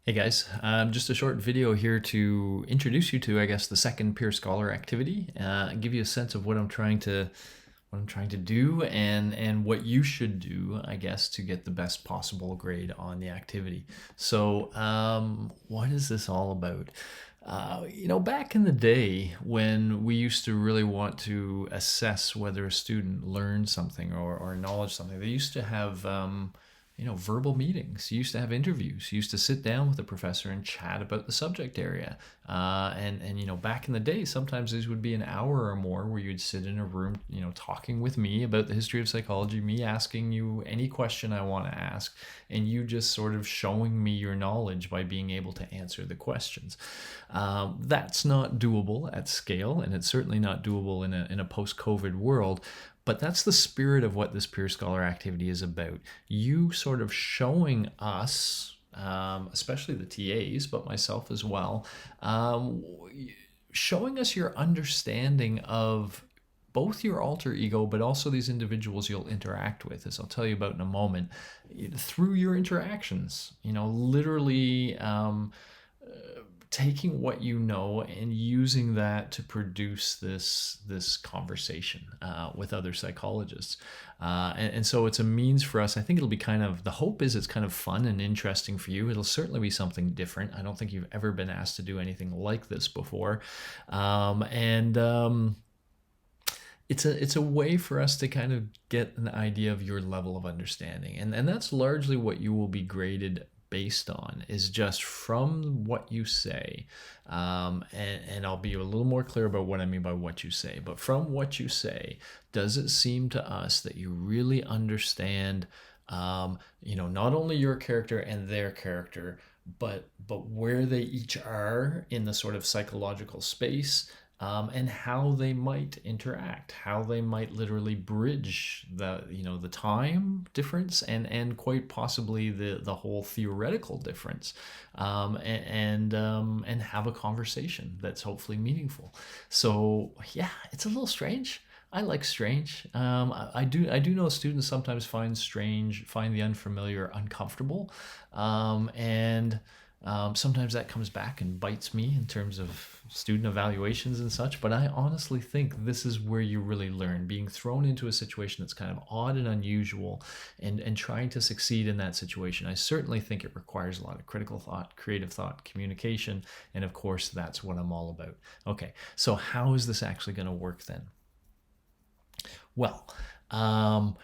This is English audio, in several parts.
Hey guys, just a short video here to introduce you to, I guess, the second peerScholar activity, and give you a sense of what I'm trying to do, and what you should do, I guess, to get the best possible grade on the activity. So, what is this all about? Back in the day when we used to really want to assess whether a student learned something or knowledge something, they used to have verbal meetings. You used to have interviews. You used to sit down with a professor and chat about the subject area. And back in the day, sometimes these would be an hour or more where you'd sit in a room, talking with me about the history of psychology, me asking you any question I want to ask, and you just sort of showing me your knowledge by being able to answer the questions. That's not doable at scale, and it's certainly not doable in a post-COVID world. But that's the spirit of what this peerScholar activity is about. You sort of showing us, especially the TAs, but myself as well, showing us your understanding of both your alter ego, but also these individuals you'll interact with, as I'll tell you about in a moment, through your interactions. Literally taking what you know and using that to produce this conversation with other psychologists, and so it's a means for us. I think it'll be the hope is it's kind of fun and interesting for you. It'll certainly be something different. I don't think you've ever been asked to do anything like this before, and it's a way for us to kind of get an idea of your level of understanding, and that's largely what you will be graded based on, is just from what you say. And I'll be a little more clear about what I mean by what you say. But from what you say, does it seem to us that you really understand, not only your character and their character, but where they each are in the sort of psychological space, and how they might interact, how they might literally bridge the time difference, and quite possibly the whole theoretical difference, and have a conversation that's hopefully meaningful. So yeah, it's a little strange. I like strange. I do know students sometimes find the unfamiliar uncomfortable, and sometimes that comes back and bites me in terms of student evaluations and such. But I honestly think this is where you really learn, being thrown into a situation that's kind of odd and unusual, and trying to succeed in that situation. I certainly think it requires a lot of critical thought, creative thought, communication, and of course, that's what I'm all about. Okay, so how is this actually going to work then? Well, um,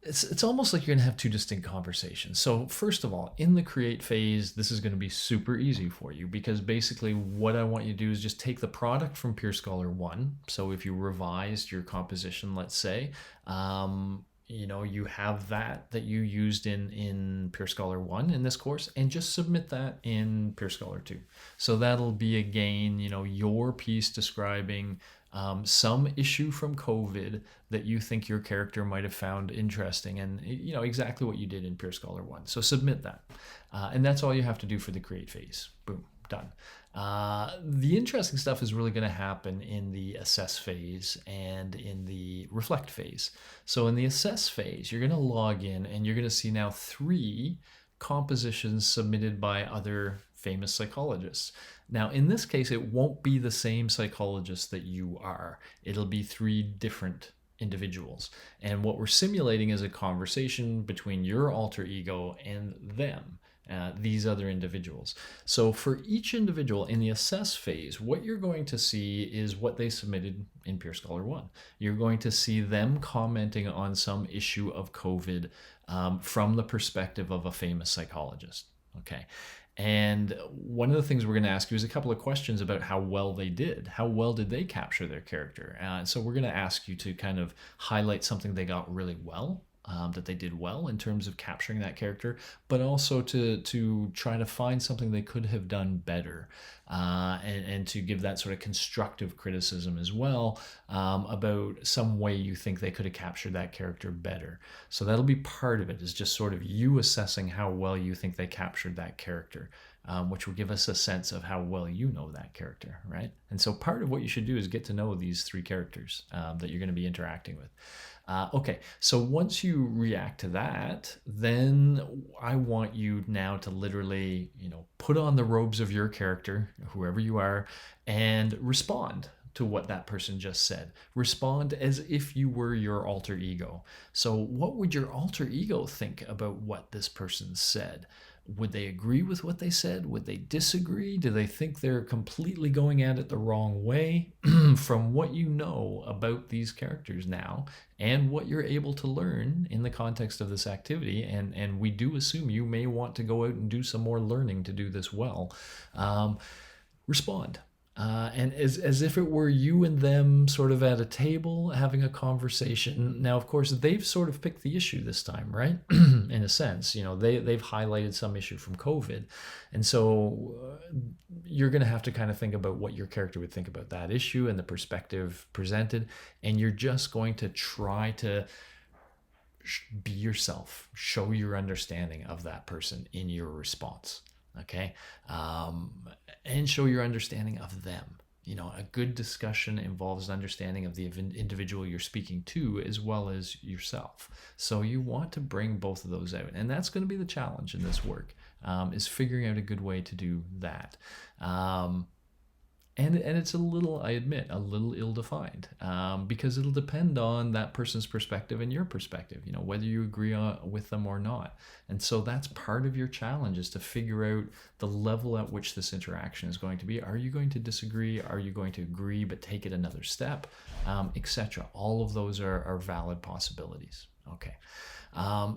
it's almost like you're going to have two distinct conversations. So, first of all, in the create phase, this is going to be super easy for you, because basically what I want you to do is just take the product from peerScholar 1. So, if you revised your composition, let's say, you have that you used in peerScholar 1 in this course, and just submit that in peerScholar 2. So that'll be again, your piece describing some issue from COVID that you think your character might have found interesting, and exactly what you did in peerScholar 1. So submit that, and that's all you have to do for the create phase. Boom, done. The interesting stuff is really going to happen in the assess phase and in the reflect phase. So in the assess phase, you're going to log in and you're going to see now 3 compositions submitted by other famous psychologists. Now, in this case, it won't be the same psychologist that you are. It'll be 3 different individuals. And what we're simulating is a conversation between your alter ego and them, these other individuals. So for each individual in the assess phase, what you're going to see is what they submitted in peerScholar 1. You're going to see them commenting on some issue of COVID, from the perspective of a famous psychologist. Okay. And one of the things we're going to ask you is a couple of questions about how well they did. How well did they capture their character? So we're going to ask you to kind of highlight something they got really well, that they did well in terms of capturing that character, but also to try to find something they could have done better, and to give that sort of constructive criticism as well, about some way you think they could have captured that character better. So that'll be part of it, is just sort of you assessing how well you think they captured that character. Which will give us a sense of how well you know that character, right? And so part of what you should do is get to know these 3 characters that you're going to be interacting with. Okay, so once you react to that, then I want you now to literally, put on the robes of your character, whoever you are, and respond to what that person just said. Respond as if you were your alter ego. So, what would your alter ego think about what this person said? Would they agree with what they said? Would they disagree? Do they think they're completely going at it the wrong way? From what you know about these characters now and what you're able to learn in the context of this activity, and we do assume you may want to go out and do some more learning to do this well, respond. And as if it were you and them sort of at a table having a conversation. Now, of course, they've sort of picked the issue this time, right? In a sense, they've highlighted some issue from COVID. And so you're going to have to kind of think about what your character would think about that issue and the perspective presented. And you're just going to try to be yourself, show your understanding of that person in your response. Okay. And show your understanding of them. A good discussion involves an understanding of the individual you're speaking to as well as yourself. So you want to bring both of those out. And that's going to be the challenge in this work, is figuring out a good way to do that. And it's a little, I admit, a little ill-defined, because it'll depend on that person's perspective and your perspective, whether you agree with them or not. And so that's part of your challenge, is to figure out the level at which this interaction is going to be. Are you going to disagree? Are you going to agree but take it another step, etc.? All of those are valid possibilities. Okay.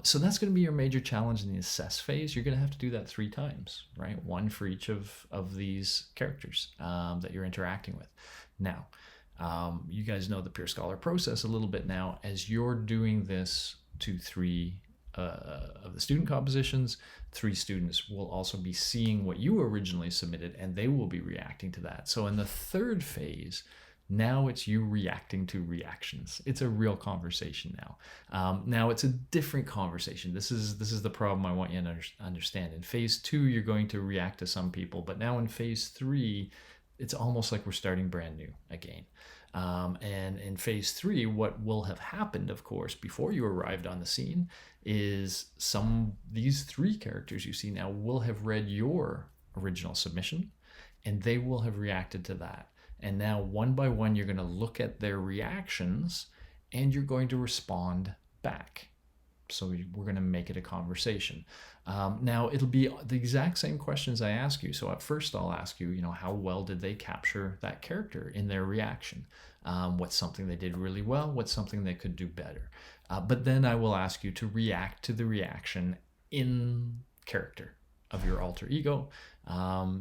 So that's going to be your major challenge in the assess phase. You're going to have to do that 3 times, right? 1 for each of these characters that you're interacting with. Now, you guys know the peerScholar process a little bit now. As you're doing this to 3 of the student compositions, 3 students will also be seeing what you originally submitted, and they will be reacting to that. So in the 3rd phase, now it's you reacting to reactions. It's a real conversation now. Now it's a different conversation. This is the problem I want you to understand. In phase 2, you're going to react to some people, but now in phase 3, it's almost like we're starting brand new again. And in phase 3, what will have happened, of course, before you arrived on the scene, is these 3 characters you see now will have read your original submission, and they will have reacted to that. And now, one by one, you're going to look at their reactions and you're going to respond back. So we're going to make it a conversation. Now, it'll be the exact same questions I ask you. So at first, I'll ask you, how well did they capture that character in their reaction? What's something they did really well? What's something they could do better? But then I will ask you to react to the reaction in character of your alter ego.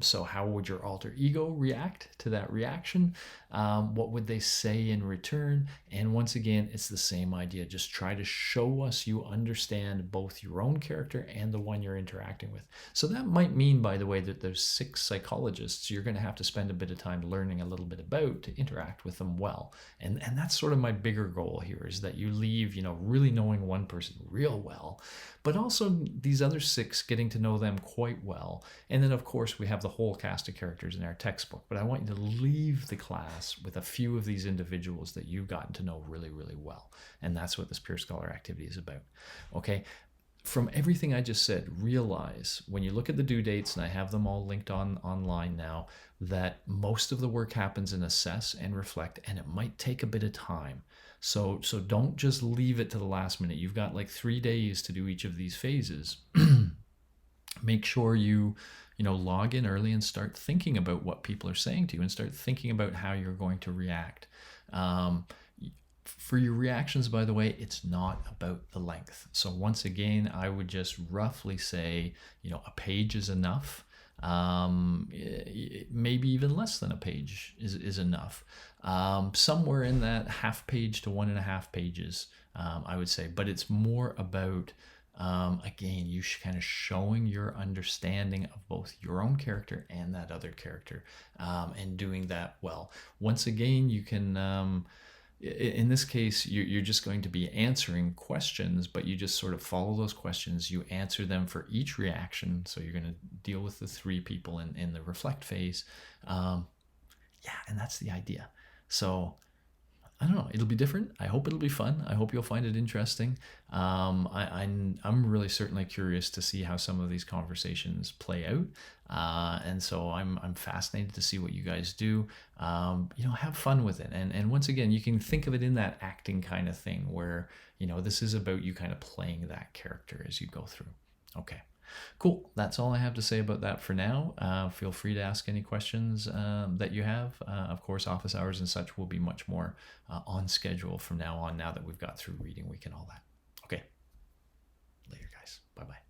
So how would your alter ego react to that reaction? What would they say in return? And once again, it's the same idea. Just try to show us you understand both your own character and the one you're interacting with. So that might mean, by the way, that there's 6 psychologists you're going to have to spend a bit of time learning a little bit about to interact with them well. And that's sort of my bigger goal here, is that you leave, really knowing one person real well, but also these other 6 getting to know them quite well. And then, of course, we have the whole cast of characters in our textbook, but I want you to leave the class with a few of these individuals that you've gotten to know really, really well. And that's what this peerScholar activity is about. Okay. From everything I just said, realize when you look at the due dates, and I have them all linked online now, that most of the work happens in assess and reflect, and it might take a bit of time. So don't just leave it to the last minute. You've got like 3 days to do each of these phases. Make sure you log in early and start thinking about what people are saying to you, and start thinking about how you're going to react. For your reactions, by the way, it's not about the length. So once again, I would just roughly say, a page is enough. Maybe even less than a page is enough. Somewhere in that half page to 1.5 pages, I would say. But it's more about, again, you kind of showing your understanding of both your own character and that other character, and doing that well. Once again, you can... in this case, you're just going to be answering questions, but you just sort of follow those questions. You answer them for each reaction. So you're going to deal with the 3 people in the reflect phase. And that's the idea. So I don't know. It'll be different. I hope it'll be fun. I hope you'll find it interesting. I'm really certainly curious to see how some of these conversations play out, and so I'm fascinated to see what you guys do. Have fun with it, and once again, you can think of it in that acting kind of thing where this is about you kind of playing that character as you go through. Okay. Cool. That's all I have to say about that for now. Feel free to ask any questions that you have. Of course, office hours and such will be much more on schedule from now on, now that we've got through reading week and all that. Okay. Later, guys. Bye bye.